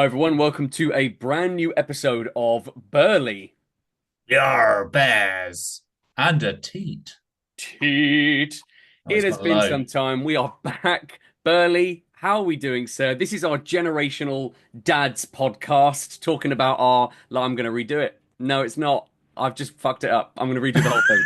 Hi everyone, welcome to a brand new episode of Burly Your bears and a teat. Teet. Oh, It he's has got been low. some time. We are back. Burly, how are we doing, sir? This is our generational dads podcast talking about I'm going to redo it. No, it's not. I've just fucked it up. I'm going to redo the whole thing.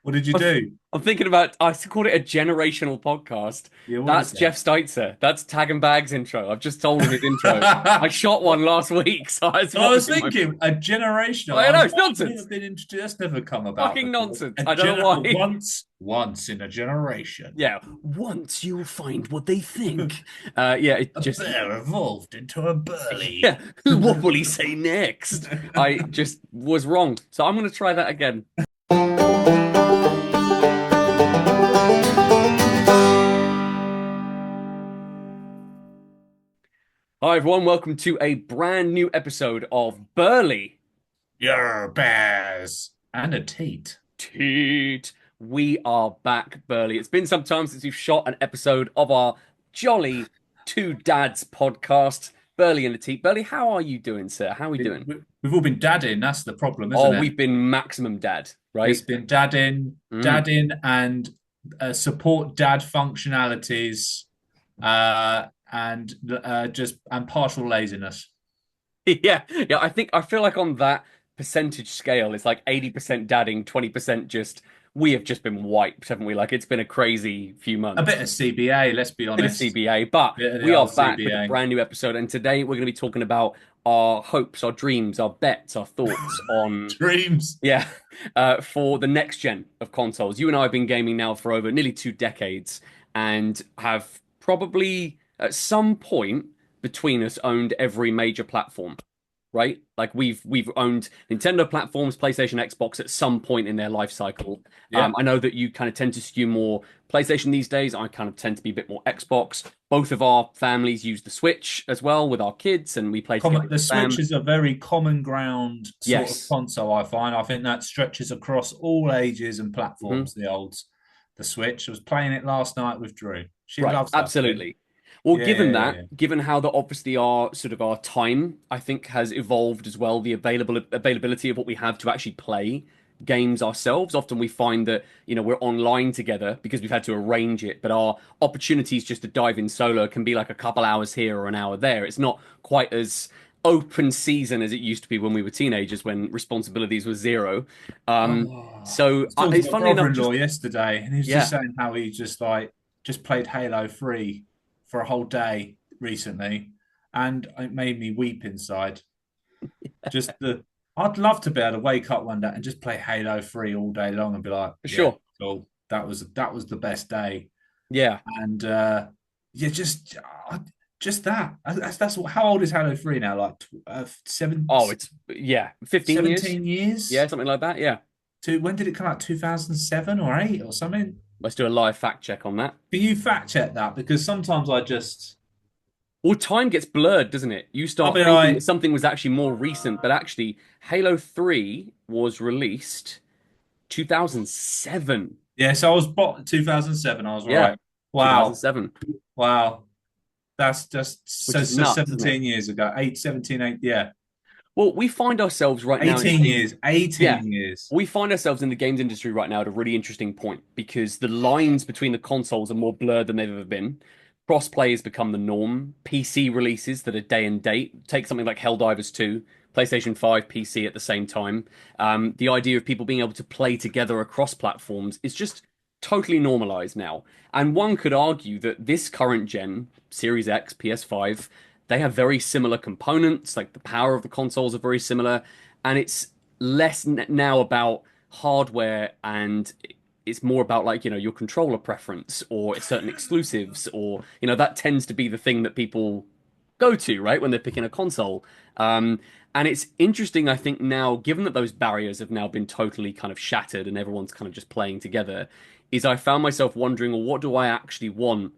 What did you I'm, do? I'm thinking about, I called it a generational podcast. Yeah, what is That's that? Jeff Steitzer. That's Tag and Bag's intro. I've just told him his intro. I I shot one last week, so it's was obviously my. thinking a generational. I I know, was it's like, I've never nonsense. been introduced. That's never come about Fucking before. nonsense. I don't know why. Once in a generation, Yeah, once you'll find what they think. Yeah, it a just bear evolved into a burly. yeah. What will he say next? I just was wrong, so I'm going to try that again. Hi everyone, welcome to a brand new episode of Burly Your bears and a teat. Teet. We are back, Burly. It's been some time since we've shot an episode of our jolly Two Dads podcast, Burly and a Teet. Burly, how are you doing, sir? How are we doing? We've all been dadding. That's the problem, Oh, isn't it? we've been maximum dad, It's right? been dadding, Mm. dadding, and support dad functionalities, and just and partial laziness. Yeah, yeah. I feel like on that percentage scale, it's like 80% dadding, 20% just we have just been wiped, haven't we? Like it's been a crazy few A months. bit of CBA, let's be Bit of honest. CBA, but Bit of the we are old back with a CBA. brand new episode, and today we're going to be talking about our hopes, our dreams, our bets, our thoughts on Dreams. yeah, for the next gen of consoles. You and I have been gaming now for over nearly 2 decades and have probably at some point between us owned every major platform, right? Like we've owned Nintendo platforms, PlayStation, Xbox at some point in their life cycle. Yeah. I know that you kind of tend to skew more PlayStation these days. I kind of tend to be a bit more Xbox. Both of our families use the Switch as well with our kids, and we play together Common, with the the Switch fam. is a very common ground sort of Yes. console, I find. I think that stretches across all ages and Mhm. platforms, the Switch. I was playing it last night with Drew. She Right, loves that thing. absolutely. Well, given that, Yeah. given how that obviously our sort of our time, I think has evolved as well, the availability of what we have to actually play games ourselves. Often we find that, we're online together because we've had to arrange it, but our opportunities just to dive in solo can be like a couple hours here or an hour there. It's not quite as open season as it used to be when we were teenagers when responsibilities were zero. Um, Oh, I so was talking it's to my funnily enough, brother-in-law just yesterday, and he was just yeah. saying how he just played Halo 3 for a whole day recently, and it made me weep inside. Just the I'd love to be able to wake up one day and just play Halo 3 all day long and be like, For yeah, sure. cool. That was the best day. Yeah. And yeah, just that. That's what, how old is Halo 3 now? Like Oh, it's yeah, 15 years. 17 Yeah, years? something like that. Yeah. When did it come out? 2007 or 8 or something? Let's do a live fact check on that. Can you fact check that? Because sometimes Well, time gets blurred, doesn't it? You I'll start be thinking that like, something was actually more recent, but actually, Halo 3 was released 2007. yeah, so I was bought 2007. I was Yeah, right. Wow. 2007, Wow. That's just which so, is so nuts, isn't it? 17 years ago. 8, 17, 8, yeah. Well, we find ourselves right now in the 18 games. years. Yeah, 18 years. we find ourselves in the games industry right now at a really interesting point because the lines between the consoles are more blurred than they've ever been. Cross-play has become the norm. PC releases that are day and date. Take something like Helldivers 2, PlayStation 5, PC at the same time. The idea of people being able to play together across platforms is just totally normalized now. And one could argue that this current gen, Series X, PS5, they have very similar components, like the power of the consoles are very similar, and it's less now about hardware and it's more about like your controller preference or certain exclusives or that tends to be the thing that people go to right when they're picking a console. And it's interesting, I think, now given that those barriers have now been totally kind of shattered and everyone's kind of just playing together, is I found myself wondering, well, what do I actually want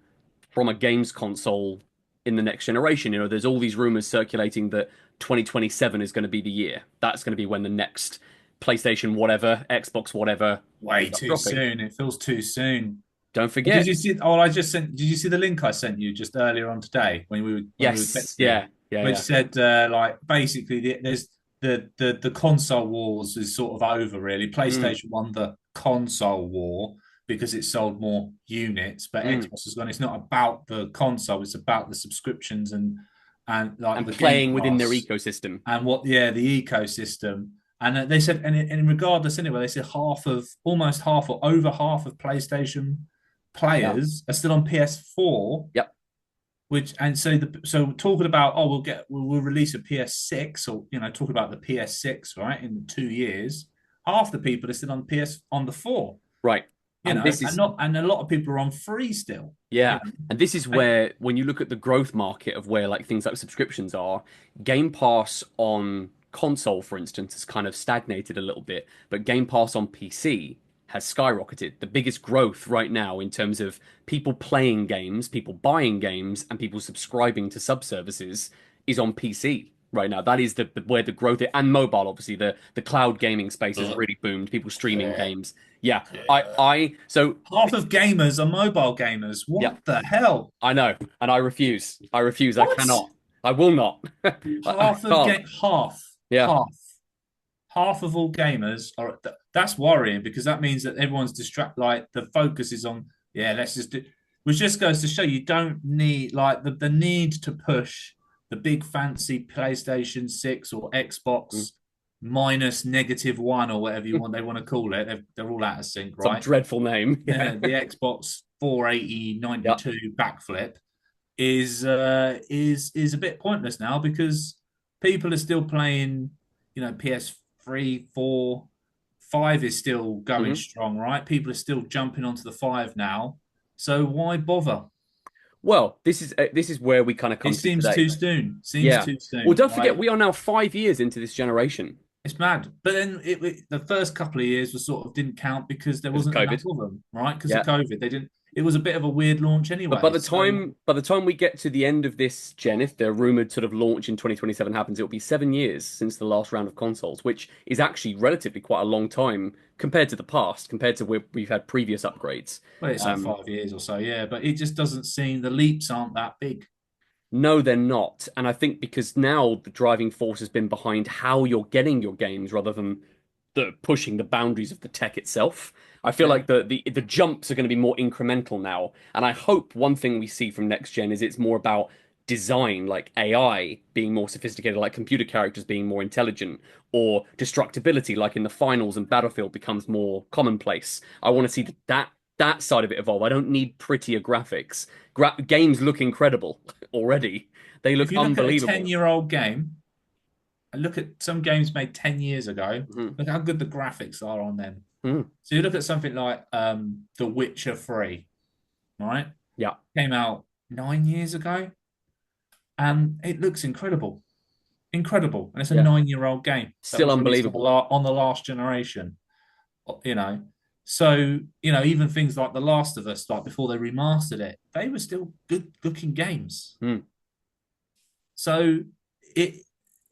from a games console in the next generation? There's all these rumors circulating that 2027 is going to be the year. That's going to be when the next PlayStation whatever, Xbox whatever Way starts too dropping. soon. It feels too soon. Don't Did forget. you see? Oh, I just sent. Did you see the link I sent you just earlier on today when we were Yes, texting, yeah, yeah, which yeah. said like basically there's the console wars is sort of over really. Mm, PlayStation won the console war because it sold more units, but mm. Xbox has gone. It's not about the console; it's about the subscriptions and like And the Game playing within their Pass ecosystem. and what the ecosystem. And they said, and regardless anyway, they said almost half or over half of PlayStation Yeah. players are still on PS4, Yep. which and so talking about we'll release a PS6 or talking about the PS6 right in 2 years, half the people are still on the 4, Right. And this and is not and a lot of people are on free still, you Yeah, know. and this is And where when you look at the growth market of where like things like subscriptions are, Game Pass on console, for instance, has kind of stagnated a little bit, but Game Pass on PC has skyrocketed. The biggest growth right now in terms of people playing games, people buying games, and people subscribing to subservices is on PC right now. That is where the growth is, and mobile, obviously, the cloud gaming space has really boomed. People streaming games. Yeah, I so half of gamers are mobile gamers. yeah. What the hell? I know, and I refuse. I refuse. I What? cannot. I will not. I half of can't. game half Yeah. half half of all gamers are. That's worrying because that means that everyone's distracted. Like the focus is on, yeah, let's just do, which just goes to show you don't need like the need to push the big fancy PlayStation 6 or Mm. Xbox minus -1 or whatever they want to call it. They're all out of sync, Some right? dreadful name. Yeah. Yeah, the Xbox 480 Yeah. 92 backflip is a bit pointless now because people are still playing, PS3, 4, 5 is still going Hmm. strong, right? People are still jumping onto the 5 now. So why bother? Well, this is where we kind of It come to seems today. too soon. Seems Yeah. too Well, soon. don't forget Like we are now 5 years into this generation it's mad. But then the first couple of years was sort of didn't count because there because of wasn't enough COVID. of them, right? Because of Yeah. COVID. They didn't it was a bit of a weird launch But by anyway. the So time we get to the end of this gen, if the rumored sort of launch in 2027 happens, it'll be 7 years since the last round of consoles, which is actually relatively quite a long time compared to the past, compared to where we've had previous upgrades. well, it's like Um, 5 years or so, yeah. But it just doesn't seem the leaps aren't that big. no, they're not. And I think because now the driving force has been behind how you're getting your games rather than the pushing the boundaries of the tech itself. I feel Yeah. like the jumps are going to be more incremental now. And I hope one thing we see from next gen is it's more about design, like AI being more sophisticated, like computer characters being more intelligent, or destructibility, like in the finals and Battlefield becomes more commonplace. I want to see that side of it evolve. I don't need prettier graphics. Games look incredible already. They If look you look at a unbelievable. 10-year-old game and look at some games made 10 years ago, Mhm. look how good the graphics are on them. Mhm. So you look at something like The Witcher 3, right? Yeah, Came out 9 years ago and it looks incredible. Incredible. And it's a yeah. 9-year-old game that Still was released unbelievable. on the last generation, you know. So, even things like The Last of Us, like before they remastered it, they were still good looking games. Mm. So it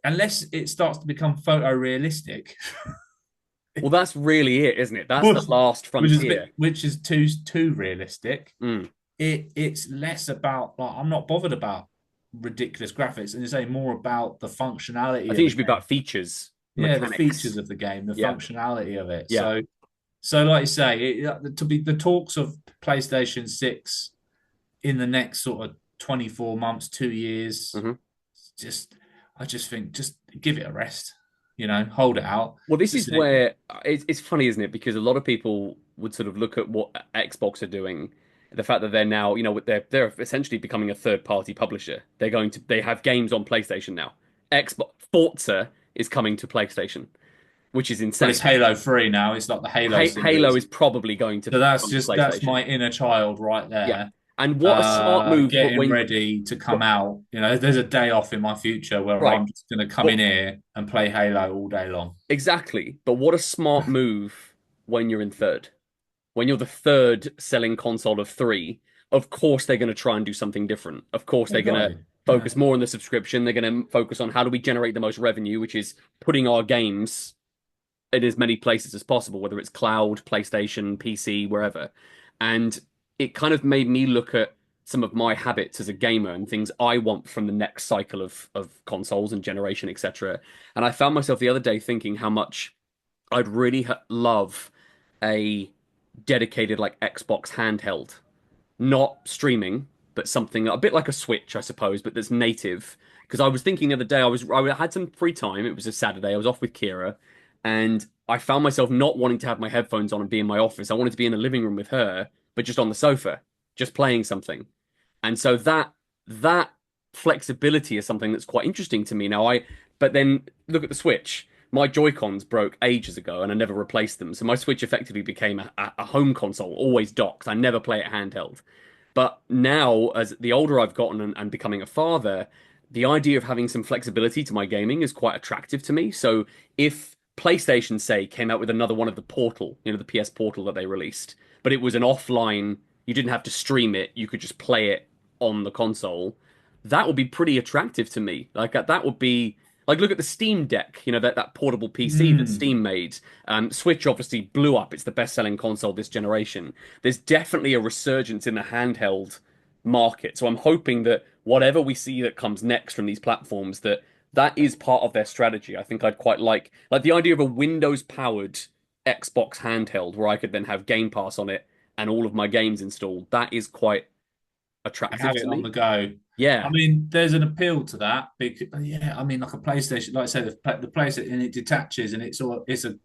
unless it starts to become photorealistic, Well, that's really it, isn't it? That's the which last is a bit frontier. which is too realistic. Mm. It's less about like I'm not bothered about ridiculous graphics and it's a more about the I functionality of think it the should be about game. features, Yeah, the features mechanics. of the game, the Yeah, functionality of it. yeah. So like you say, to be the talks of PlayStation 6 in the next sort of 24 months, 2 years, Hmm. just I just think just give it a rest, hold it out. Well, this Just is let, where it's funny, isn't it? Because a lot of people would sort of look at what Xbox are doing, the fact that they're now, they're essentially becoming a third-party publisher. They have games on PlayStation now. Xbox Forza is coming to PlayStation, which is but insane. it's Halo 3 now. It's like the Halo Halo series. is probably going to So come to that's PlayStation. my inner child right Yeah. there. And what a smart move for Getting when ready to come but out. There's a day off in my future where right. I'm just going to come But in here and play Halo all day long. exactly. But what a smart move when you're in third. When you're the third selling console of three, of course they're going to try and do something different. Of course They they're going got to it. Yeah. focus more on the subscription. They're going to focus on how do we generate the most revenue, which is putting our games in as many places as possible, whether it's cloud, PlayStation, PC, wherever. And it kind of made me look at some of my habits as a gamer and things I want from the next cycle of consoles and generation, etc. And I found myself the other day thinking how much I'd really love a dedicated like Xbox handheld, not streaming, but something a bit like a Switch, I suppose, but that's native. Because I was thinking the other day, I had some free time. It was a Saturday. I was off with Kira, and I found myself not wanting to have my headphones on and be in my office. I wanted to be in the living room with her, but just on the sofa, just playing something. And so that flexibility is something that's quite interesting to me now. But then look at the Switch. My Joy-Cons broke ages ago, and I never replaced them. So my Switch effectively became a home console, always docked. I never play it handheld. But now, as the older I've gotten and becoming a father, the idea of having some flexibility to my gaming is quite attractive to me. So if PlayStation, say, came out with another one of the Portal, the PS Portal that they released, but it was an offline, you didn't have to stream it, you could just play it on the console, that would be pretty attractive to me. Like that would be like look at the Steam Deck, that portable PC that Mm. Steam made. Switch obviously blew up. It's the best-selling console this generation. There's definitely a resurgence in the handheld market. So I'm hoping that whatever we see that comes next from these platforms, that is part of their strategy. I think I'd quite like the idea of a Windows-powered Xbox handheld where I could then have Game Pass on it and all of my games installed. That is quite attractive Have to it on me. the go. I Yeah, mean, there's an appeal to that because yeah, I mean, like a PlayStation, like I say, the PlayStation and it detaches and it's a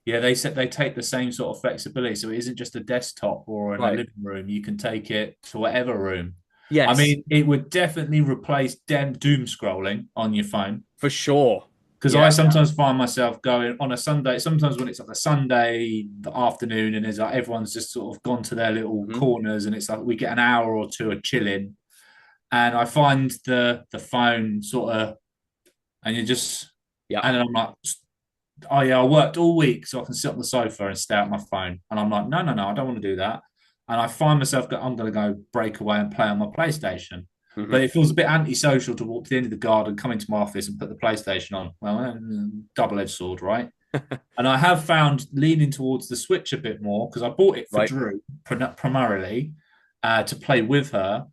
yeah, they said they take the same sort of flexibility, so it isn't just a desktop or in a right. living room. You can take it to whatever room. I Yes, mean, it would definitely replace doom scrolling on your phone. for sure. Because Yeah. I sometimes find myself going on a Sunday, sometimes when it's like a Sunday afternoon and there's like everyone's just sort of gone to their little Hmm. corners and it's like we get an hour or two of chilling. And I find the phone sort of and you just Yeah. and then I'm like, oh yeah, I worked all week so I can sit on the sofa and stare at my phone. And I'm like, no, no, no, I don't want to do that. And I find myself, I'm going to go break away and play on my PlayStation. Hmm. But it feels a bit antisocial to walk to the end of the garden, come into my office and put the PlayStation on. Well, double-edged sword, right? And I have found leaning towards the Switch a bit more because I bought it for Right. Drew primarily to play with her.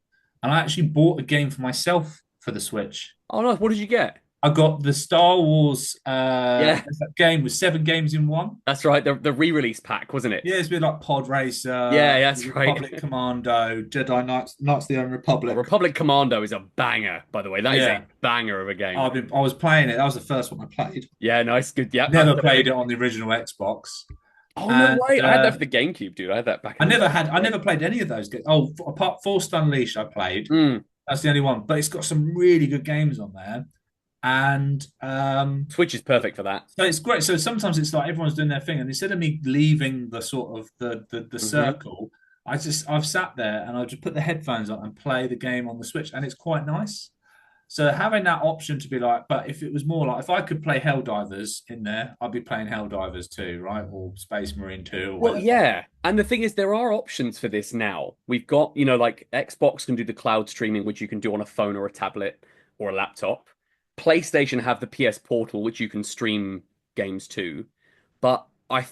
And I actually bought a game for myself for the Switch. Oh no, what did you get? I got the Star Wars Yeah, that game with 7 games in one. that's right. The re-release pack, wasn't it? Yeah, it's been like Pod Yeah, Racer, that's right. Republic Commando, Jedi Knights of the Old Oh, Republic. Republic Commando is a banger, by the way. That is a Yeah, banger of a game. I was playing it. That was the first one I played. Yeah, nice, good. Yeah, Never I'm a played big. it on the original Xbox, Oh no and way! I had that for the GameCube, dude. I had that back in the day. I Great. never played any of those games. Oh, apart Forced Unleashed, I played. Mm. That's the only one, but it's got some really good games on there, and Switch is perfect for that. so it's great. So sometimes it's like everyone's doing their thing, and instead of me leaving the sort of the Hmm. circle, I've sat there and I just put the headphones on and play the game on the Switch, and it's quite nice. So having that option to be like, but if it was more like if I could play Helldivers in there, I'd be playing Helldivers 2, right? Or Space Marine 2 or Well, whatever. yeah. And the thing is, there are options for this now. We've got, like Xbox can do the cloud streaming, which you can do on a phone or a tablet or a laptop. PlayStation have the PS Portal, which you can stream games to. But I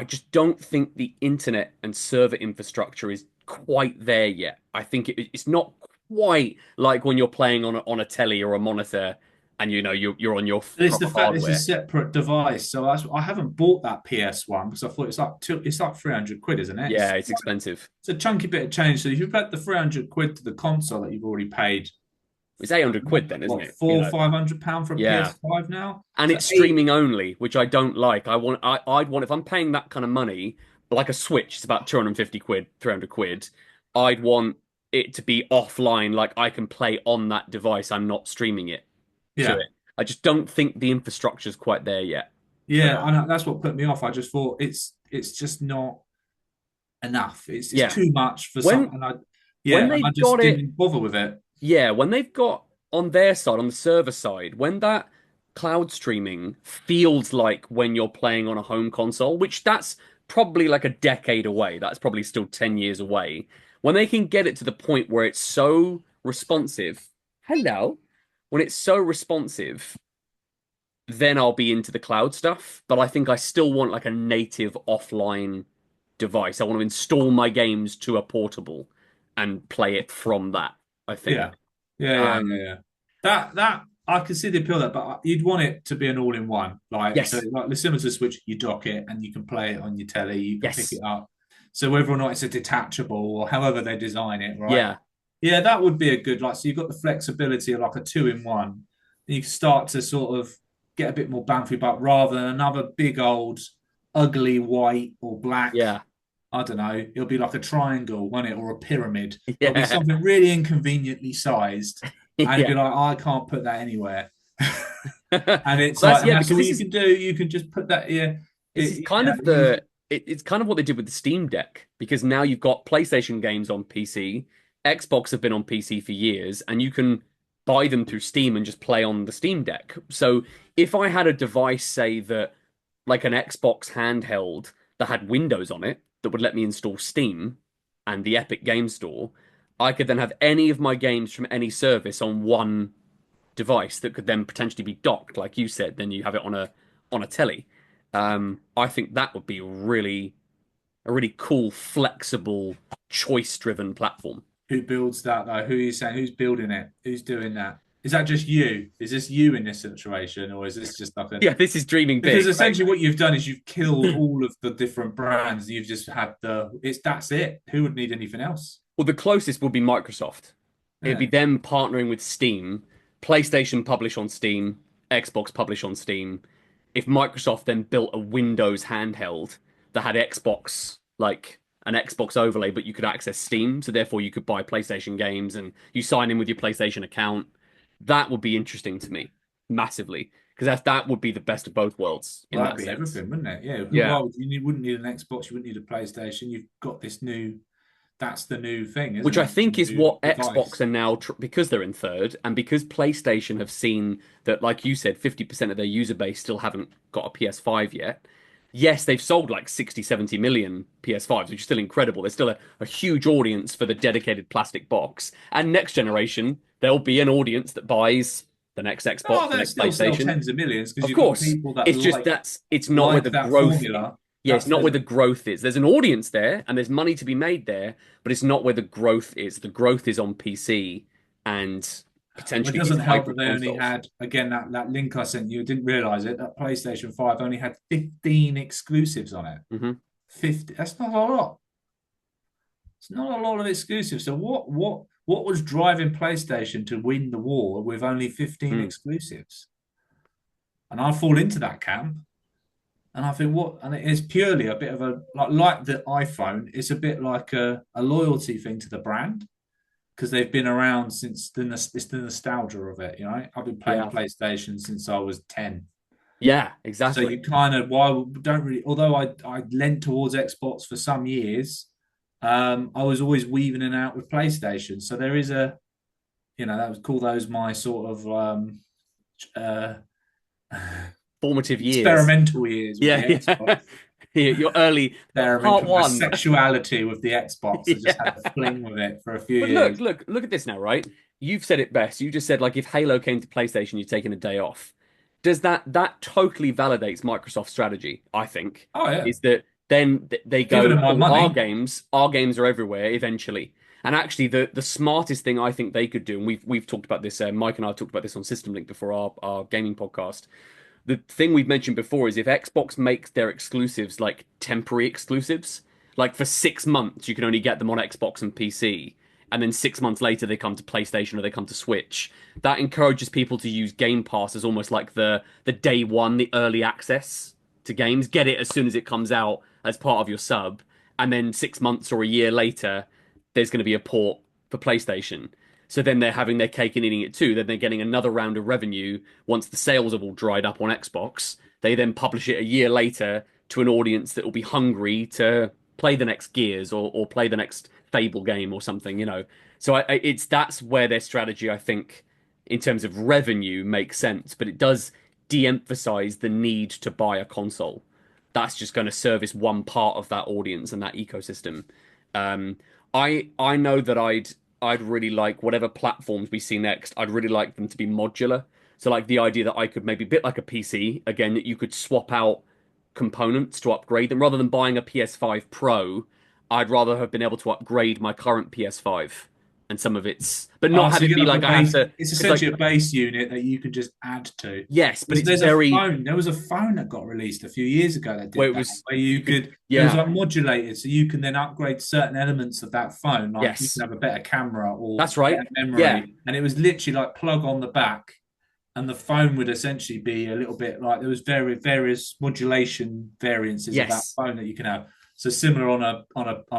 just don't think the internet and server infrastructure is quite there yet. I think it's not quite like when you're playing on a telly or a monitor and you're on your But it's the proper fact it's a hardware. separate device. So I haven't bought that PS1 because I thought it's like 300 quid, isn't it? Yeah, it's expensive. It's a chunky bit of change. So if you've had the 300 quid to the console that you've already paid, It's 800 quid then, isn't what, it? four, £500 for a Yeah. PS5 now? And So it's eight, streaming only, which I don't like. I'd want if I'm paying that kind of money, like a Switch, it's about 250 quid, 300 quid. I'd want it to be offline, like I can play on that device. I'm not streaming it to yeah. it. I just don't think the infrastructure's quite there yet for Yeah, that. and that's what put me off. I just thought it's just not enough. It's Yeah. too much for When something. And I when yeah, and I they've just got it, didn't bother with it. yeah, when they've got on their side, on the server side, when that cloud streaming feels like when you're playing on a home console, which that's probably like a decade away, that's probably still 10 years away. When they can get it to the point where it's so responsive, hello, when it's so responsive, then I'll be into the cloud stuff. But I think I still want like a native offline device. I want to install my games to a portable and play it from that, I think. Yeah, Um, yeah. That I can see the appeal of that, but you'd want it to be an all-in-one. Like so, yes, like the similar to Switch, you dock it and you can play it on your telly. You can pick yes, it up. So whether or not it's a detachable or however they design it, right? yeah, Yeah, that would be a good like. So you've got the flexibility of like a two-in-one. You can start to sort of get a bit more bang for your buck rather than another big old ugly white or black. yeah, I don't know. It'll be like a triangle, won't it, or a pyramid. It'll be yeah, something really inconveniently sized, and it'd be yeah. like, I can't put that anywhere. Well, And it's like, that's and yeah, that's because all you can do. You can just put that here. this is kind You know, of it's kind of what they did with the Steam Deck because now you've got PlayStation games on PC, Xbox have been on PC for years, and you can buy them through Steam and just play on the Steam Deck. So if I had a device, say that like an Xbox handheld that had Windows on it that would let me install Steam and the Epic Game Store, I could then have any of my games from any service on one device that could then potentially be docked, like you said. Then you have it on a telly. I think that would be a really cool, flexible, choice-driven platform. who builds that though? Who are you saying? Who's building it? Who's doing that? Is that just you? Is this you in this situation, or is this just like a? Yeah, this is dreaming Because big, right? essentially, what you've done is you've killed all of the different brands. You've just had the. It's that's it. Who would need anything else? Well, the closest would be Microsoft. It'd be Yeah. them partnering with Steam, PlayStation publish on Steam, Xbox publish on Steam. If Microsoft then built a Windows handheld that had Xbox, like an Xbox overlay, but you could access Steam, so therefore you could buy PlayStation games and you sign in with your PlayStation account, that would be interesting to me massively because that would be the best of both worlds in Well, that that'd be sense. everything, wouldn't it? Yeah. Yeah. Why would you wouldn't need an Xbox? You wouldn't need a PlayStation. You've got this new. That's the new thing, Which isn't I it? think The is new what Xbox device. are now, because they're in third, and because PlayStation have seen that, like you said, 50% of their user base still haven't got a PS5 yet. Yes, they've sold like 60, 70 million PS5s, which is still incredible. There's still a huge audience for the dedicated plastic box. And next generation, there'll be an audience that buys the next Oh, Xbox, the they next still sell PlayStation. tens of millions because Of you've got course, people that it's just it's not where the like that growth is. formula. Yeah, it's That's not there's where the growth is. There's an audience there and there's money to be made there, but it's not where the growth is. The growth is on PC and Well, it potentially these doesn't help that hybrid they only consoles. had again that link I sent you. I didn't realize it. That PlayStation 5 only had 15 exclusives on it. Hmm. 50. That's not a lot. It's not a lot of exclusives. So what was driving PlayStation to win the war with only 15 Mm. exclusives? And I fall into that camp. And I think what, and it's purely a bit of a like the iPhone. It's a bit like a loyalty thing to the brand because they've been around since it's the nostalgia of it. You know, I've been playing Yeah. PlayStation since I was 10. Yeah, So exactly. you kind of why don't really. Although I lent towards Xbox for some years, I was always weaving in and out with PlayStation. So there is a that was call those my sort of uh, Formative years. experimental years with the Yeah, Xbox. yeah. Your early part Experimental my one. sexuality with the Xbox. I just had Yeah. to fling with it for a few But look, years. look at this now, right? You've said it best. You just said like if Halo came to PlayStation, you'd taken a day off. Does that totally validates Microsoft's strategy, I think, Oh yeah, is that then they giving go, them my oh, money. our games are everywhere eventually. And actually the smartest thing I think they could do, and we've talked about this, Mike and I have talked about this on System Link before our gaming podcast. The thing we've mentioned before is if Xbox makes their exclusives like temporary exclusives, like for 6 months you can only get them on Xbox and PC, and then 6 months later they come to PlayStation or they come to Switch. That encourages people to use Game Pass as almost like the day one, the early access to games. Get it as soon as it comes out as part of your sub, and then 6 months or a year later, there's going to be a port for PlayStation. So then they're having their cake and eating it too. Then they're getting another round of revenue once the sales have all dried up on Xbox. They then publish it a year later to an audience that will be hungry to play the next Gears or play the next Fable game or something. So it's that's where their strategy, I think, in terms of revenue makes sense, but it does de-emphasize the need to buy a console. That's just going to service one part of that audience and that ecosystem. Um, I know that I'd really like whatever platforms we see next. I'd really like them to be modular. So like the idea that I could maybe bit like a PC again that you could swap out components to upgrade them. Rather than buying a PS5 Pro, I'd rather have been able to upgrade my current PS5 and some of its, but not Oh, have so you it get be like a like I have base. to, It's because like, essentially a base unit that you can just add to. yes, but Because it's there's a very, phone. There was a phone that got released a few years ago that where did it that, was, where you you could, could. It was yeah, like modulated, so you can then upgrade certain elements of that phone. Like you can yes, have a better camera or that's right. better Yeah, memory, and it was literally like plug on the back, and the phone would essentially be a little bit like there was various modulation variances of that yes. phone that you can have. So similar on a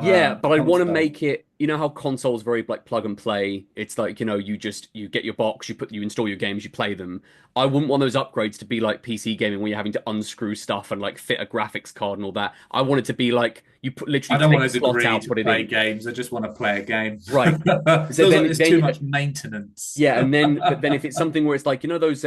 Yeah, but I want to console. make it, you know how consoles very like plug and play. It's like, you get your box, you install your games, you play them. I wouldn't want those upgrades to be like PC gaming where you're having to unscrew stuff and like fit a graphics card and all that. I want it to be like I literally don't take want a a slot degree out, to put it play in. games. I just want to play a game. Right. So Feels like then there's too then much maintenance. yeah, and then but then if it's something where it's like, those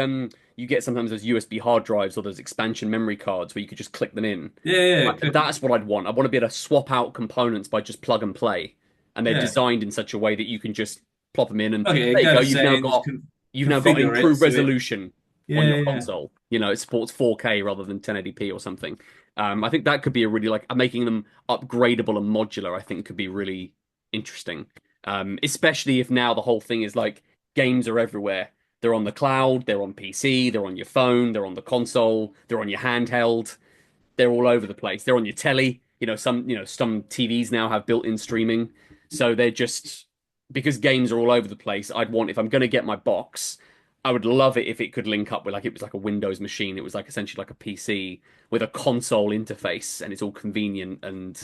you get sometimes those USB hard drives or those expansion memory cards where you could just click them in. Yeah, yeah, That's what I'd want. I want to be able to swap out components by just plug and play, and they're yeah. designed in such a way that you can just plop them in, and Okay, there you go go. to settings, You've now got configure it improved so it. resolution on Yeah, your yeah, console. It supports 4K rather than 1080p or something. I think that could be a really like making them upgradable and modular. I think could be really interesting. Especially if now the whole thing is like games are everywhere. They're on the cloud, they're on PC, they're on your phone, they're on the console, they're on your handheld, they're all over the place. They're on your telly. Some TVs now have built-in streaming. So they're just because games are all over the place, I'd want if I'm going to get my box, I would love it if it could link up with like it was like a Windows machine. It was like essentially like a PC with a console interface and it's all convenient and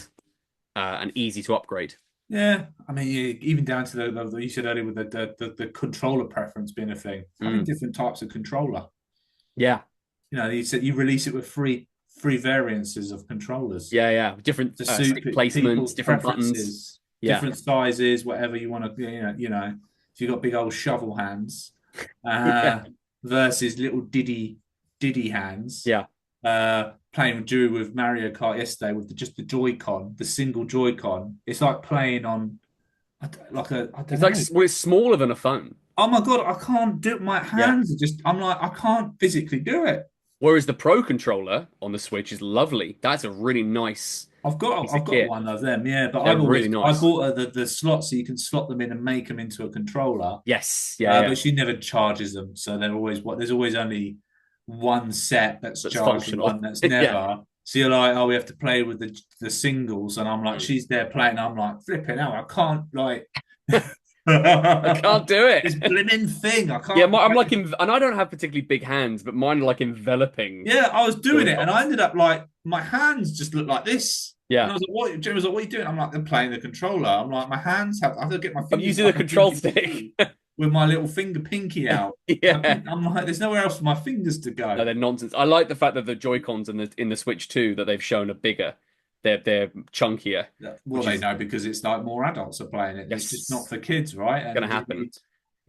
easy to upgrade. yeah. I mean, even down to you said earlier with the controller preference being a thing. Having Mm. different types of controller. Yeah. You said you release it with free variances of controllers Yeah, yeah. Different to suit stick placements, people's different buttons. preferences, Yeah. different sizes, whatever you want to. If you've got big old shovel hands, Yeah. uh, versus little diddy hands. Yeah. Playing with Drew with Mario Kart yesterday with just the Joy-Con, the single Joy-Con. It's like playing on I don't It's like know. well, it's smaller than a phone. Oh my God, I can't do it. My Yeah. hands are just. I'm like I can't physically do it. Whereas the Pro controller on the Switch is lovely. That's a really nice piece of I've got kit. one of them, yeah. But They're really I nice. bought her the slots so you can slot them in and make them into a controller. Yes. Yeah, yeah. But she never charges them, so they're always what. There's always only one set that's That's charged and functional. one that's Yeah. never. So you're like, oh, we have to play with the singles, and I'm like, Mm. she's there playing. I'm like, flipping out. I can't like I can't do this it. blimmin' thing. I Yeah, can't. I'm like, and I don't have particularly big hands, but mine are like enveloping Yeah, I was the doing it, and I Joy-Cons. ended up like my hands just looked like this. And Yeah. I was like, "What?" Jim was like, "What are you doing?" I'm like, "They're playing the controller." I'm like, "My hands have. I have to get my I'm fingers using the like a control pinky stick. with my little finger pinky out." Yeah. I'm like, "There's nowhere else for my fingers to No, go." they're nonsense. I like the fact that the Joy-Cons in the Switch 2 that they've shown are bigger. They're chunkier, Well, which they is know because it's like more adults are playing it. It's just not yes, for kids, right? gonna And happen.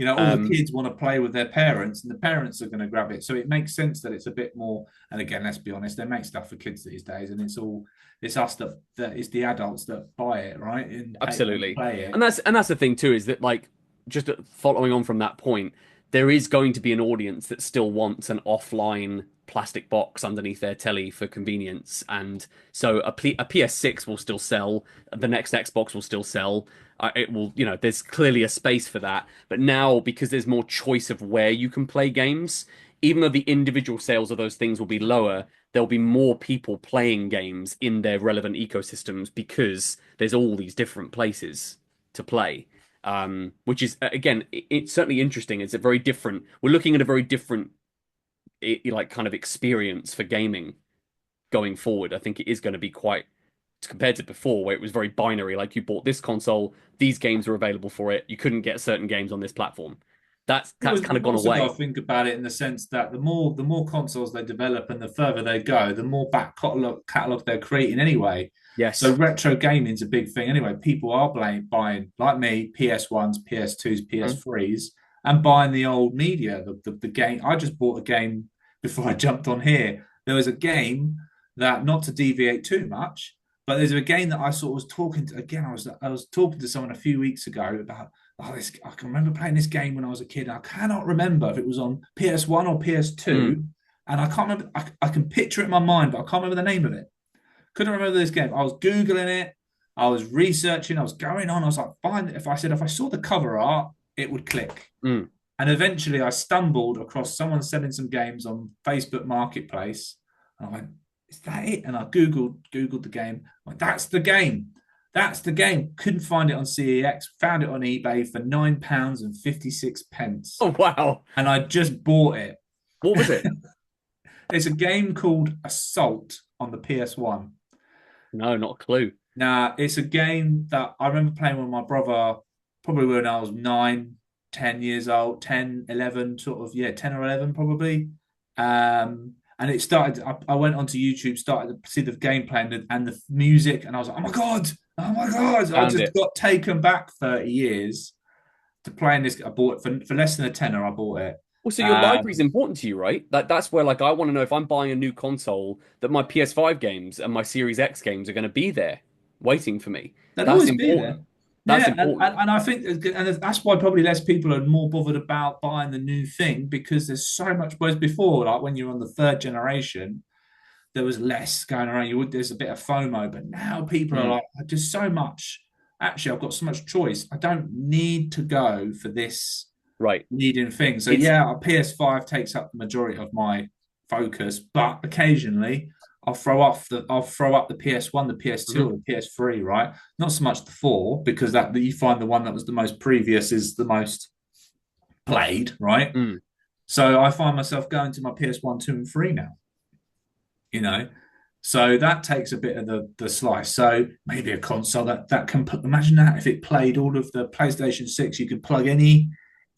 all the Um, kids want to play with their parents, and the parents are going to grab it. So it makes sense that it's a bit more. And again, let's be honest, they make stuff for kids these days, and it's us that it's the adults that buy it, right? And pay and Absolutely. play And it. that's the thing too, is that like just following on from that point, there is going to be an audience that still wants an offline plastic box underneath their telly for convenience. And so a PS6 will still sell, the next Xbox will still sell. It will, there's clearly a space for that. But now, because there's more choice of where you can play games, even though the individual sales of those things will be lower, there'll be more people playing games in their relevant ecosystems because there's all these different places to play. Which is again, it's certainly interesting. It's a very different. We're looking at a very different, like kind of experience for gaming going forward. I think it is going to be quite compared to before, where it was very binary. Like you bought this console, these games are available for it. You couldn't get certain games on this platform. That's kind of You've gone also got to away. think about it in the sense that the more consoles they develop and the further they go, the more back catalog they're creating anyway. So Yes. retro gaming's a big thing anyway. People are buying like me PS1s, PS2s, Mhm. PS3s, and buying the old media. The game. I just bought a game before I jumped on here. There was a game that, not to deviate too much, but there's a game that I sort of was talking to. Again, I was talking to someone a few weeks ago about. Oh, I can remember playing this game when I was a kid. I cannot remember if it was on PS1 or Mm. PS2, and I can't remember. I can picture it in my mind, but I can't remember the name of it. Couldn't remember this game. I was googling it. I was researching. I was going on. I was like, find it. If I saw the cover art, it would click. Mm. And eventually, I stumbled across someone selling some games on Facebook Marketplace, and I went, "Is that it?" And I googled the game. I went, "That's the game. That's the game." Couldn't find it on CEX. Found it on eBay for £9.56, Oh wow. and I just bought it. What was it? It's a game called Assault on the PS1. No, not a clue. Now, it's a game that I remember playing with my brother probably when I was 9, 10 years old, 10, 11, sort of, yeah, 10 or 11 probably. And it started, I went onto YouTube, started to see the gameplay and the music, and I was like, oh my God. I Found just it. got taken back 30 years to playing this. I bought it for less than a tenner, I bought it. Also, your library is Um, important to you, right? That's where like I want to know if I'm buying a new console that my PS5 games and my Series X games are going to be there waiting for me. They'll That's always be there. important. That's Yeah, and, important. and, and I think and that's why probably less people are more bothered about buying the new thing because there's so much. Whereas before, like when you're on the third generation, there was less going around. There's a bit of FOMO, but now people are Mm, like, just so much. Actually, I've got so much choice. I don't need to go for this right. leading thing. So It's yeah, a PS5 takes up the majority of my focus, but occasionally I'll throw up the PS1, the PS2, mhm. or the PS3, right? Not so much the four, because that you find the one that was the most previous is the most played, right? Mm. So I find myself going to my PS1, two, and three now, you know. So that takes a bit of the slice. So maybe a console that can put. Imagine that if it played all of the PlayStation 6, you could plug any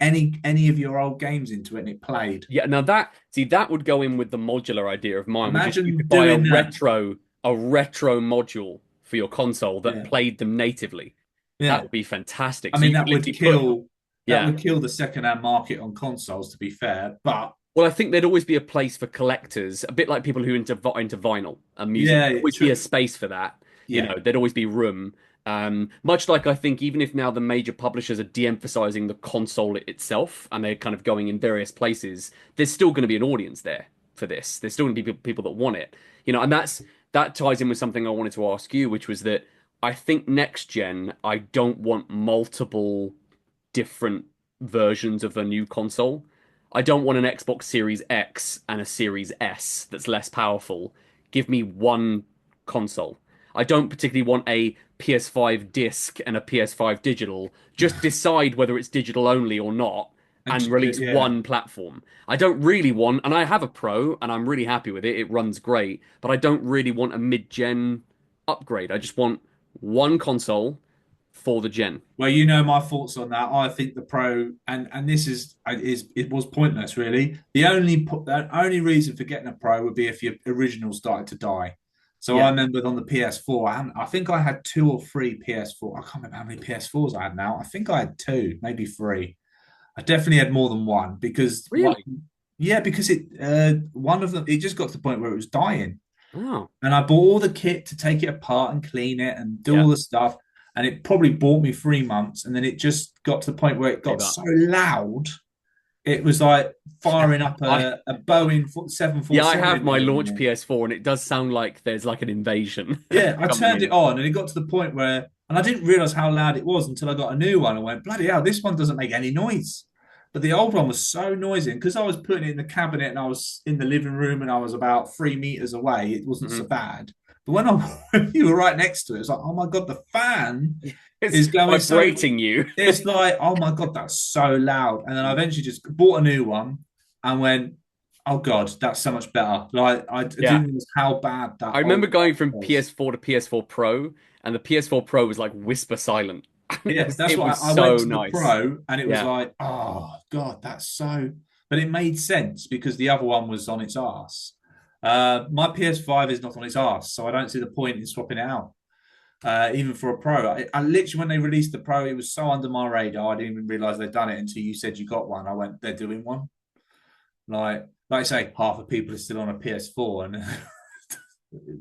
of your old games into it and it played. Yeah, now that see that would go in with the modular idea of mine, which is you Imagine could buy doing that. a retro module for your console that Yeah, played them natively. That yeah. would be fantastic. I So mean, you could literally put that yeah. would kill the second-hand market on consoles. To be fair, but Well, I think there'd always be a place for collectors, a bit like people who into vinyl and music. yeah, There'd always be a space for that. You yeah. know, there'd always be room. Much like I think even if now the major publishers are de-emphasizing the console itself and they're kind of going in various places, there's still going to be an audience there for this. There's still going to be people that want it. You know, and that ties in with something I wanted to ask you, which was that I think next gen, I don't want multiple different versions of a new console. I don't want an Xbox Series X and a Series S that's less powerful. Give me one console. I don't particularly want a PS5 disc and a PS5 digital. Just decide whether it's digital only or not And and release yeah. one platform. I don't really want, and I have a Pro and I'm really happy with it. It runs great, but I don't really want a mid-gen upgrade. I just want one console for the gen. Well, you know my thoughts on that. I think the Pro and this is it was pointless really. The only reason for getting a Pro would be if your original started to die. So I Yeah. remember on the PS4, I think I had two or three PS4. I can't remember how many PS4s I had now. I think I had two, maybe three. I definitely had more than one because what? Really? Yeah, because it one of them it just got to the point where it was dying. Oh, And I bought all the kit to take it apart and clean it and do yeah. all the stuff. And it probably bought me 3 months. And then it just got to the point where it Gave got up. so loud. It was like firing up I a Boeing yeah, I 747 have in the my living launch room. PS4 and it does sound like there's like an invasion Yeah, I coming turned it in. on and it got to the point where, and I didn't realize how loud it was until I got a new one. I went, bloody hell, this one doesn't make any noise. But the old one was so noisy. And because I was putting it in the cabinet and I was in the living room and I was about 3 meters away, it wasn't so Mhm. bad. But when you were right next to it, it's like, oh my God, the fan It's is going so. vibrating you. It's like, oh my God, that's so loud. And then I eventually just bought a new one and went, oh God, that's so much better. Like, I Yeah. didn't realize how bad that I old remember going from one was. PS4 to PS4 Pro, and the PS4 Pro was like whisper silent. Yeah, that's It what was I went so to the nice. pro and it was Yeah. like, oh God, that's so. But it made sense because the other one was on its ass. My PS5 is not on its ass, so I don't see the point in swapping it out. Even for a pro, I literally when they released the pro, it was so under my radar. I didn't even realize they'd done it until you said you got one. I went, they're doing one. Like I say, half the people are still on a PS4 and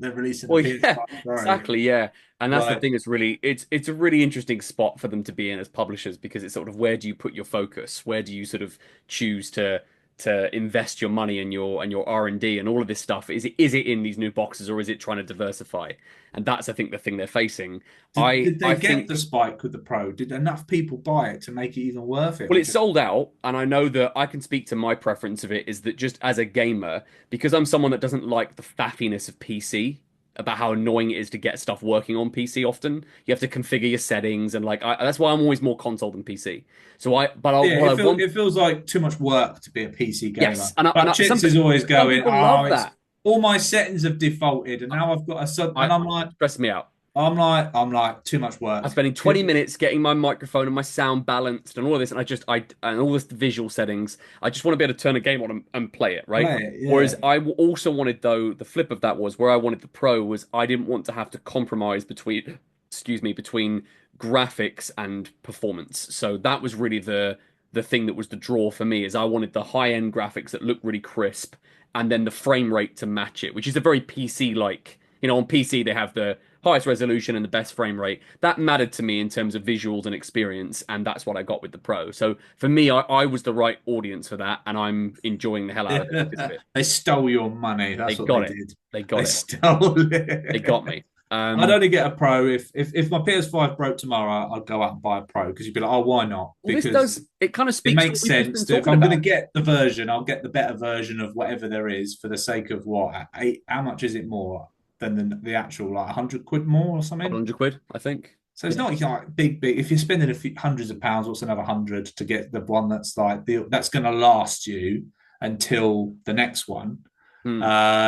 they're releasing the Well, yeah, PS5 Pro. exactly, yeah. And that's the Like, thing, it's really it's a really interesting spot for them to be in as publishers because it's sort of where do you put your focus? Where do you sort of choose to to invest your money and your R&D and all of this stuff? Is it in these new boxes, or is it trying to diversify? And that's, I think, the thing they're facing. Did I they get the think. spike with the Pro? Did enough people buy it to make it even worth it, Well, or it's just sold out, and I know that I can speak to my preference of it is that just as a gamer, because I'm someone that doesn't like the faffiness of PC, about how annoying it is to get stuff working on PC often. You have to configure your settings, and that's why I'm always more console than PC. yeah? What I want, It feels like too much work to be a PC yes, gamer. Like some Chips is always some going, people oh, love it's that. all my settings have defaulted, and now I've got a sub, I and It stresses me out. I'm like too much I'm work. spending 20 minutes getting my microphone and my sound balanced and all of this, and and all this visual settings. I just want to be able to turn a game on and play it, right? Play it, Whereas yeah. also wanted, though, the flip of that was where I wanted the Pro was I didn't want to have to compromise between, excuse me, between graphics and performance. So that was really the thing that was the draw for me is I wanted the high end graphics that look really crisp, and then the frame rate to match it, which is a very PC like. On PC they have the highest resolution and the best frame rate. That mattered to me in terms of visuals and experience, and that's what I got with the Pro. So for me, I was the right audience for that, and I'm enjoying the hell out of it because of it. They stole your money. They That's what they got it. did. They They got it. stole They got it. me. I'd only get a Pro if my PS5 broke tomorrow. I'd go out and buy a Pro because you'd be like, oh, why not? Well, Because it kind of it speaks to makes what we've just sense been that if talking I'm going to about. get the version, I'll get the better version of whatever there is for the sake of what? How much is it more than the actual like 100 quid more or Couple something? hundred quid, I think. So it's Yeah. not like big. If you're spending a few hundreds of pounds, what's another hundred to get the one that's like that's going to last you until the next one? Hmm.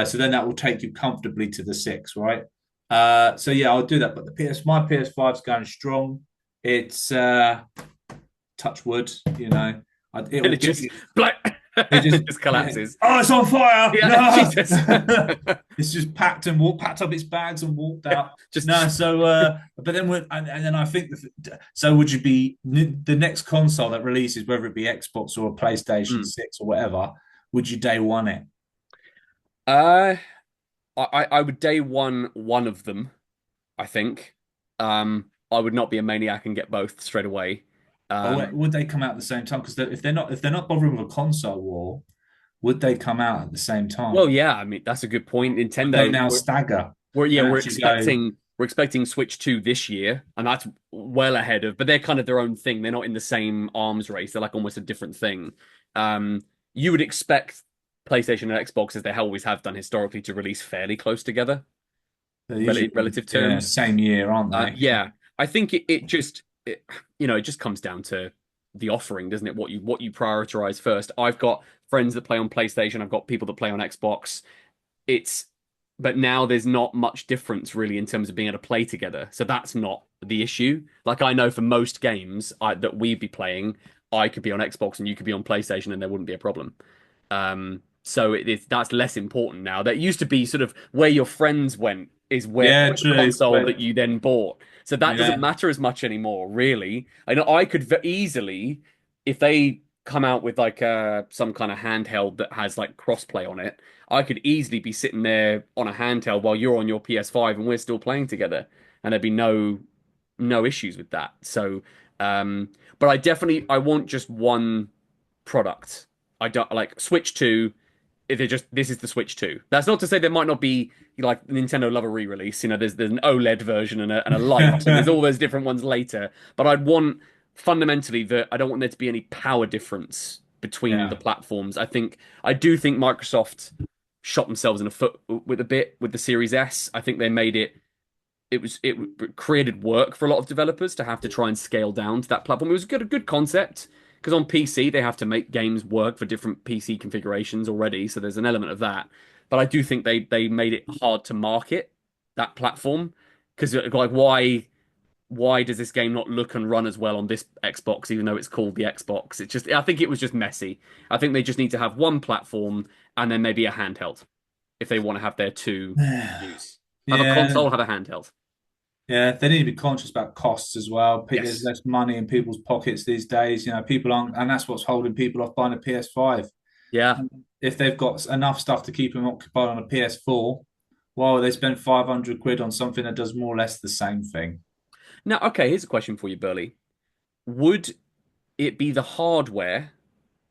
So then that will take you comfortably to the six, right? So yeah, I'll do that. But my PS5 is going strong. It's touch wood, it And will it just be. black. It just It just collapses. oh, it's on fire! Yeah, No, Jesus. it's just packed up its bags and walked Yeah, out. No, just so but then and then I think so. Would you be the next console that releases, whether it be Xbox or a PlayStation hmm. 6 or whatever? Would you day one it? Uh, I would day one of them. I think. I would not be a maniac and get both straight away. Or Um, would they come out at the same time? Because if they're not bothering with a console war, would they come out at the same well, time? yeah, I mean that's a good point. Would they Nintendo, now stagger and we're actually go? expecting Switch 2 this year, and that's well ahead of. But they're kind of their own thing. They're not in the same arms race. They're like almost a different thing. Um, you would expect PlayStation and Xbox, as they always have done historically, to release fairly close together, They're usually relative yeah, terms. same year, aren't they? Yeah, I think it just comes down to the offering, doesn't it? What you prioritize first. I've got friends that play on PlayStation. I've got people that play on Xbox. It's but now there's not much difference really in terms of being able to play together. So that's not the issue. Like I know for most games that we'd be playing, I could be on Xbox and you could be on PlayStation, and there wouldn't be a problem. So that's less important now. That used to be sort of where your friends went is where Yeah, the true. console that But you then bought. So that doesn't yeah, matter as much anymore, really. I know I could easily, if they come out with like some kind of handheld that has like crossplay on it, I could easily be sitting there on a handheld while you're on your PS5 and we're still playing together, and there'd be no issues with that. So, but I want just one product. I don't like Switch 2. If they just this is the Switch 2. That's not to say there might not be like Nintendo love a re-release. There's an OLED version and a light, and there's all those different ones later. But I'd want fundamentally that I don't want there to be any power difference between the yeah, platforms. I do think Microsoft shot themselves in the foot with a bit with the Series S. I think they made it created work for a lot of developers to have to try and scale down to that platform. It was a good concept because on PC they have to make games work for different PC configurations already, so there's an element of that. But I do think they made it hard to market that platform because like why does this game not look and run as well on this Xbox even though it's called the Xbox? I think it was just messy. I think they just need to have one platform and then maybe a handheld if they want to have their two use. Have a yeah, console, have a handheld. yeah. They need to be conscious about costs as well. There's Yes. less money in people's pockets these days. People aren't, and that's what's holding people off buying a PS5. Yeah. And if they've got enough stuff to keep them occupied on a PS4, well, they spend 500 quid on something that does more or less the same thing. Now, okay, here's a question for you, Burley. Would it be the hardware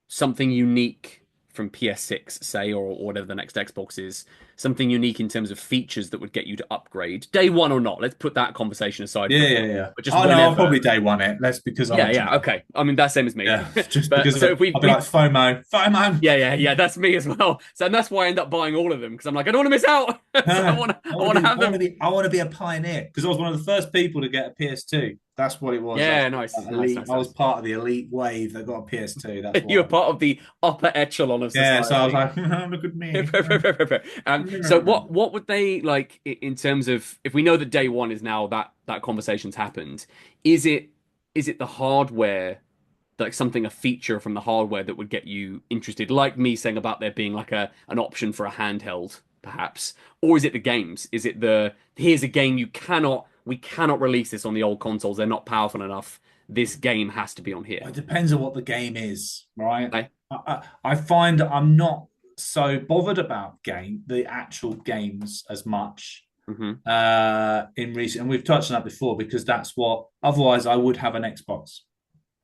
something unique from PS6, say, or whatever the next Xbox is, something unique in terms of features that would get you to upgrade, day one or not. Let's put that conversation aside for Yeah, a yeah, minute. yeah. But just Oh no, I'll whenever. probably day one it. That's because I'm a Yeah, cheat. yeah, okay. I mean, that's same as me. Yeah, just But because so of if we I'll be like we FOMO, FOMO. yeah, yeah, yeah, that's me as well. So and that's why I end up buying all of them because I'm like, I don't want to miss out. No, So no, I want to have them. I want to be a pioneer because I was one of the first people to get a PS2. That's what it was. That's Yeah, nice, like nice, elite. nice, I was nice. part of the elite wave that got a PS2. That's You were why. part of the upper echelon of Yeah, so I was society. like, look at me. So what would they like in terms of if we know that day one is now that conversation's happened, is it the hardware like something a feature from the hardware that would get you interested, like me saying about there being like a an option for a handheld, perhaps, or is it the games? Is it the here's a game we cannot release this on the old consoles, they're not powerful enough. This game has to be on here. It depends on what the game is, right? Okay? I find I'm not so bothered about the actual games as much Hmm. in recent, and we've touched on that before because that's what. Otherwise, I would have an Xbox,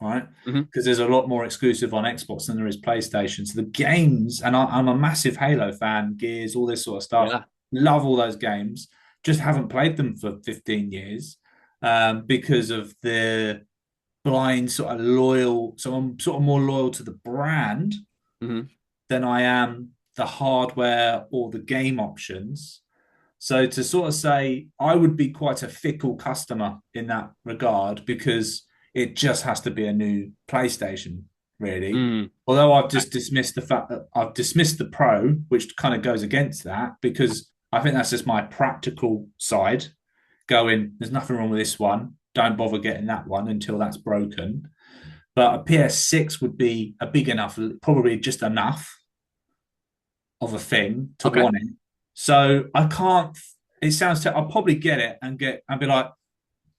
right? Hmm. Because there's a lot more exclusive on Xbox than there is PlayStation. So the games, and I'm a massive Halo fan, Gears, all this sort of stuff. Yeah. Love all those games. Just haven't played them for 15 years because of the blind sort of loyal. So I'm sort of more loyal to the brand Hmm. than I am the hardware or the game options. So to sort of say, I would be quite a fickle customer in that regard because it just has to be a new PlayStation, really. Mm. Although I've just dismissed the fact that I've dismissed the Pro, which kind of goes against that because I think that's just my practical side. Going, there's nothing wrong with this one. Don't bother getting that one until that's broken. But a PS6 would be a big enough, probably just enough of a thing to Okay. want it. So I can't. It sounds. I'll probably get it and be like,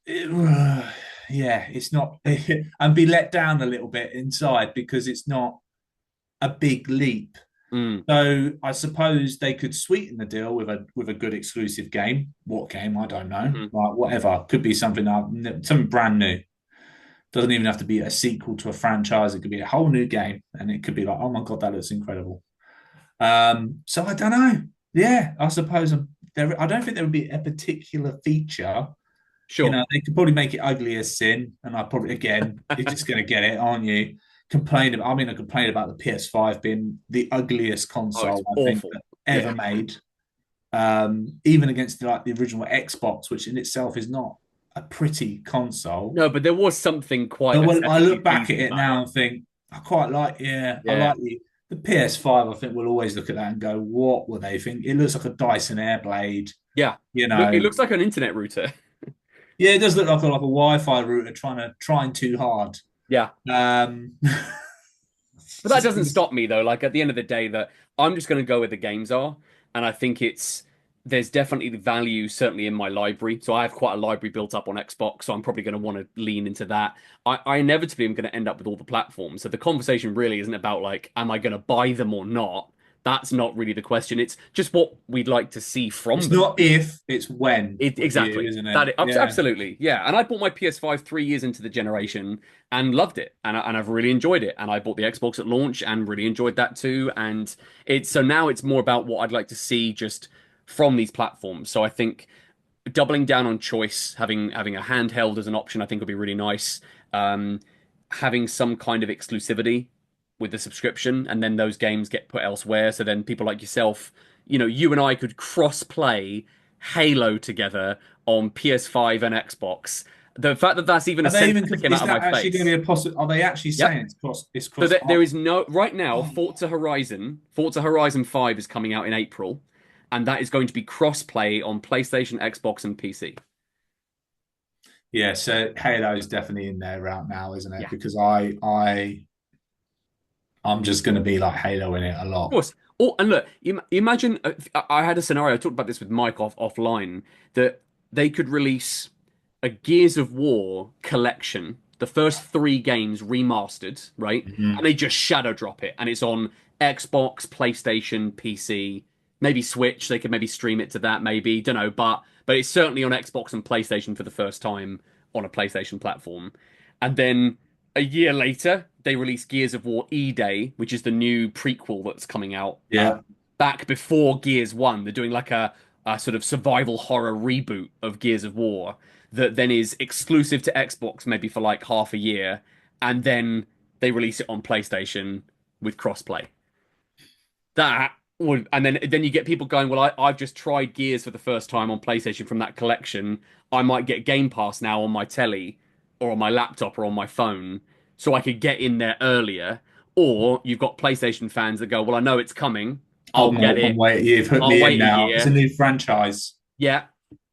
yeah, it's not, and be let down a little bit inside because it's not a big leap. Mm. So I suppose they could sweeten the deal with a good exclusive game. What game? I don't know. Hmm. Like whatever. Could be something brand new. Doesn't even have to be a sequel to a franchise. It could be a whole new game, and it could be like, oh my god, that looks incredible. So I don't know. Yeah, I suppose there. I don't think there would be a particular feature. You Sure. know, they could probably make it ugly as sin, and I probably again, you're just going to get it, aren't you? I complain about the PS5 being the ugliest Oh, it's console I think awful. that Yeah. ever made. Even against like the original Xbox, which in itself is not a pretty console. No, but there was something quite But when I aesthetically look back at pleasing it about it. now and think, I quite like, yeah, I Yeah. like the PS5. I think we'll always look at that and go, what were they think? It looks like a Dyson Airblade, Yeah. you It know. looks like an internet router. Yeah, it does look like a Wi-Fi router trying too hard. Yeah. Um, But that just doesn't stop me though. Like at the end of the day, that I'm just going to go where the games are, and I think there's definitely the value certainly in my library. So I have quite a library built up on Xbox, so I'm probably going to want to lean into that. I inevitably am going to end up with all the platforms. So the conversation really isn't about like, am I going to buy them or not? That's not really the question. It's just what we'd like to see from it's them. not if, it's when with you, Exactly. isn't it? Yeah. Absolutely. Yeah. And I bought my PS5 3 years into the generation and loved it. And I've really enjoyed it. And I bought the Xbox at launch and really enjoyed that too. And it's so now it's more about what I'd like to see just from these platforms. So I think doubling down on choice, having a handheld as an option, I think would be really nice. Um, Having some kind of exclusivity with the subscription, and then those games get put elsewhere. So then people like yourself, you and I could cross play Halo together on PS5 and Xbox. The fact that that's even a Are they sentence even? that came out Is of my that actually going to face. be a possible? Are they actually Yep. saying it's cross? It's So cross. there is no right now. Oh, Forza Horizon 5 is coming out in April, and that is going to be cross-play on PlayStation, Xbox, and PC. yeah. So Halo is definitely in there right now, isn't it? Yeah, Because I'm just going to be like Halo in it a of lot. course. Oh, and look, imagine I had a scenario. I talked about this with Mike offline that they could release a Gears of War collection, the first three games remastered, right? And Mhm. they just shadow drop it, and it's on Xbox, PlayStation, PC, maybe Switch. They could maybe stream it to that, maybe don't know, but it's certainly on Xbox and PlayStation for the first time on a PlayStation platform, and then a year later, they released Gears of War E-Day, which is the new prequel that's coming out. Yeah. Back before Gears 1, they're doing like a sort of survival horror reboot of Gears of War that then is exclusive to Xbox maybe for like half a year, and then they release it on PlayStation with crossplay. That would, and then you get people going, well, I've just tried Gears for the first time on PlayStation from that collection. I might get Game Pass now on my telly or on my laptop or on my phone, so I could get in there earlier. Or you've got PlayStation fans that go, well, I know it's coming. I'll get I'm it. waiting. You've hooked I'll me in wait a now. It's a year. new franchise. Yeah.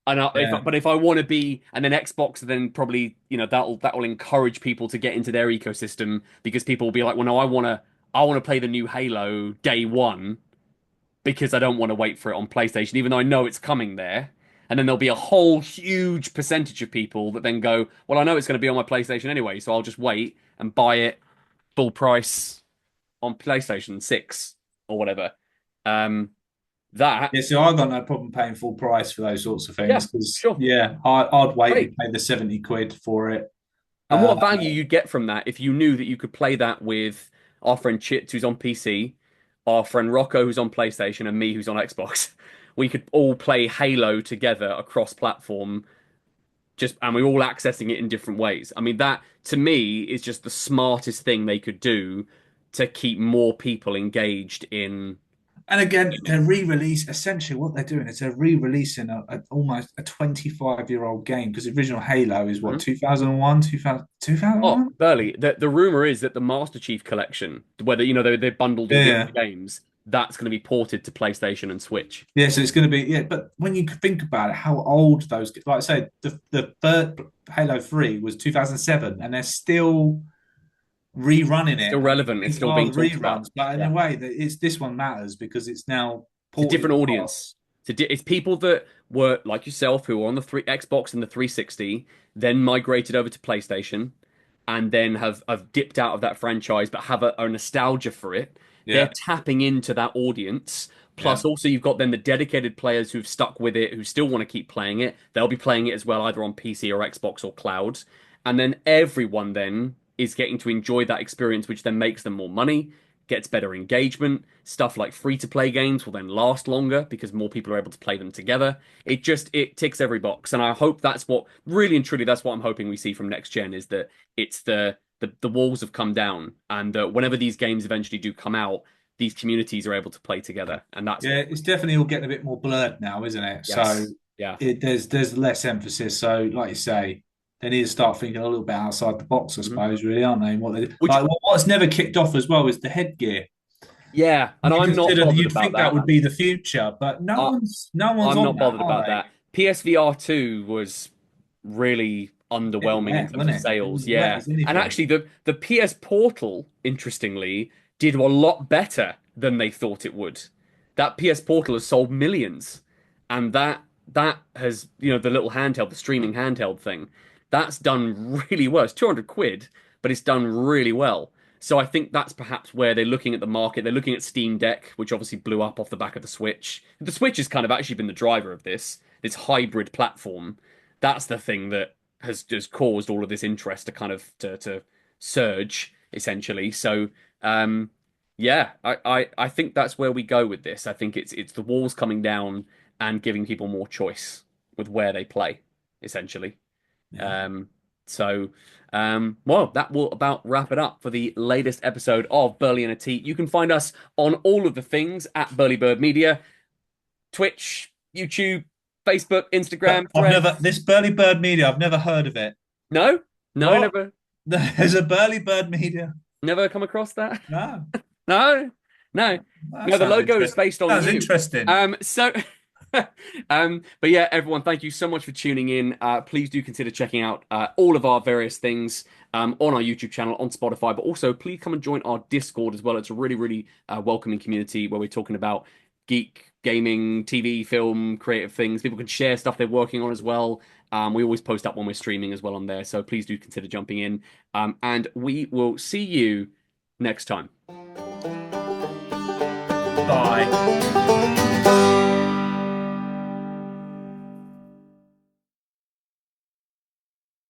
And Yeah. but if I want to be, and then Xbox, then probably that'll encourage people to get into their ecosystem because people will be like, well, no, I want to play the new Halo day one because I don't want to wait for it on PlayStation, even though I know it's coming there. And then there'll be a whole huge percentage of people that then go, well, I know it's going to be on my PlayStation anyway, so I'll just wait and buy it full price on PlayStation 6 or whatever. Um, that, Yeah, so I got no problem paying full price for those sorts of yeah, things because sure, yeah, I'd wait and great. pay the 70 quid for it. And Uh, what value you'd get from that if you knew that you could play that with our friend Chits, who's on PC, our friend Rocco, who's on PlayStation, and me, who's on Xbox. We could all play Halo together across platform, and we're all accessing it in different ways. I mean, that to me is just the smartest thing they could do to keep more people engaged in and again, gaming. they're re-release. Essentially, what they're doing is they're re-releasing almost a 25-year-old game because the original Halo is what Mhm. 2001, 2000, Oh, 2001. Burley, the rumor is that the Master Chief collection, whether they bundled all the Yeah, other games, that's going to be ported to PlayStation and Switch. yeah. So it's going to be yeah. But when you think about it, how old those like I say, the third Halo 3 was 2007, and they're still rerunning It's it. still And you relevant. It's think, still oh, being the talked about. reruns, but in a Yeah. way, that it's this one matters because it's now It's a ported different audience. across. It's people that were like yourself who were on the three Xbox and the 360, then migrated over to PlayStation, and then have dipped out of that franchise, but have a nostalgia for it. They're Yeah, tapping into that audience. yeah. Plus, also you've got then the dedicated players who've stuck with it, who still want to keep playing it. They'll be playing it as well, either on PC or Xbox or cloud. And then everyone then is getting to enjoy that experience, which then makes them more money, gets better engagement. Stuff like free to play games will then last longer because more people are able to play them together. It ticks every box, and I hope that's what really and truly that's what I'm hoping we see from next gen is that it's the walls have come down, and whenever these games eventually do come out, these communities are able to play together, and that's Yeah, what. it's definitely all getting a bit more blurred now, isn't it? So Yes, yeah. there's less emphasis. So, like you say, they need to start thinking a little bit outside the box, I Mhm. suppose, really, aren't they? And what they Which like, what's never kicked off as well is the headgear. yeah, and You I'm not consider bothered you'd about think that that. would be the future, but no I, one's no one's I'm on not that, bothered are about they? that. PSVR 2 was really Bit underwhelming in wet, terms of wasn't it? It sales. was wet Yeah. as And anything. actually the PS Portal, interestingly, did a lot better than they thought it would. That PS Portal has sold millions. And that has, the little handheld, the streaming handheld thing, that's done really well. It's 200 quid, but it's done really well. So I think that's perhaps where they're looking at the market. They're looking at Steam Deck, which obviously blew up off the back of the Switch. The Switch has kind of actually been the driver of this hybrid platform. That's the thing that has just caused all of this interest to kind of to surge essentially. So yeah, I think that's where we go with this. I think it's the walls coming down and giving people more choice with where they play, essentially. Yeah. Um, so, well, that will about wrap it up for the latest episode of Burly and a Teet. You can find us on all of the things at Burly Bird Media, Twitch, YouTube, Facebook, But Instagram, I've never Threads. this Burly Bird Media. I've never heard of it. No, no, What? never, There's a Burly Bird Media. never come across that. No, No, no, that no. The sounds logo is interesting. based on Sounds you. interesting. So, but yeah, everyone, thank you so much for tuning in. Please do consider checking out all of our various things on our YouTube channel, on Spotify, but also please come and join our Discord as well. It's a really, really welcoming community where we're talking about geek, gaming, TV, film, creative things. People can share stuff they're working on as well. We always post up when we're streaming as well on there. So please do consider jumping in. And we will see you next time. Bye.